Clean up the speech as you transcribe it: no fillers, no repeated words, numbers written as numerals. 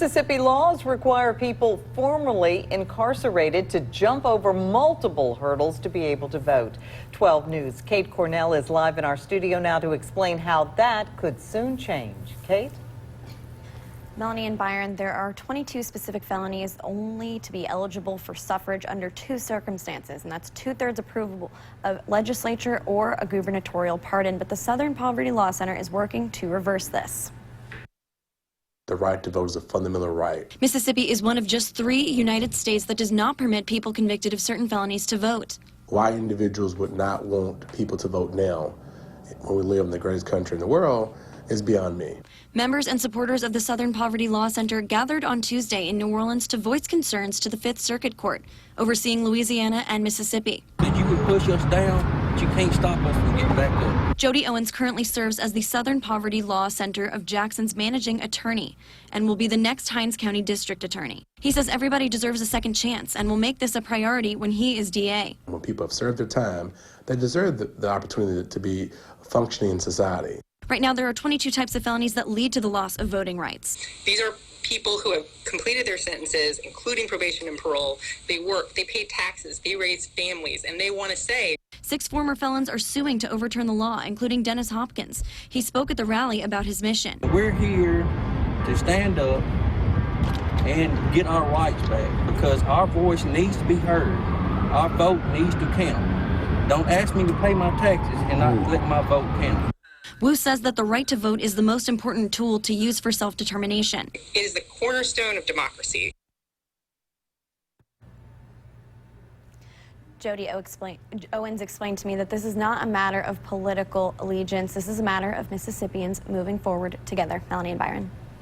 Mississippi laws require people formerly incarcerated to jump over multiple hurdles to be able to vote. 12 News' Kate Cornell is live in our studio now to explain how that could soon change. Kate? Melanie and Byron, there are 22 specific felonies only to be eligible for suffrage under two circumstances, and that's 2/3 approval of legislature or a gubernatorial pardon. But the Southern Poverty Law Center is working to reverse this. The right to vote is a fundamental right. Mississippi is one of just 3 United States that does not permit people convicted of certain felonies to vote. Why individuals would not want people to vote now when we live in the greatest country in the world is beyond me. Members and supporters of the Southern Poverty Law Center gathered on Tuesday in New Orleans to voice concerns to the Fifth Circuit Court, overseeing Louisiana and Mississippi. You would push us down, but you can't stop us from getting back up. Jody Owens currently serves as the Southern Poverty Law Center of Jackson's managing attorney and will be the next Hinds County District Attorney. He says everybody deserves a second chance and will make this a priority when he is DA. When people have served their time, they deserve the opportunity to be functioning in society. Right now, there are 22 types of felonies that lead to the loss of voting rights. These are people who have completed their sentences, including probation and parole. They work, they pay taxes, they raise families, and they want to say. 6 former felons are suing to overturn the law, including Dennis Hopkins. He spoke at the rally about his mission. We're here to stand up and get our rights back because our voice needs to be heard. Our vote needs to count. Don't ask me to pay my taxes and not let my vote count. Wu says that the right to vote is the most important tool to use for self-determination. It is the cornerstone of democracy. Jody Owens explained to me that this is not a matter of political allegiance. This is a matter of Mississippians moving forward together. Melanie and Byron.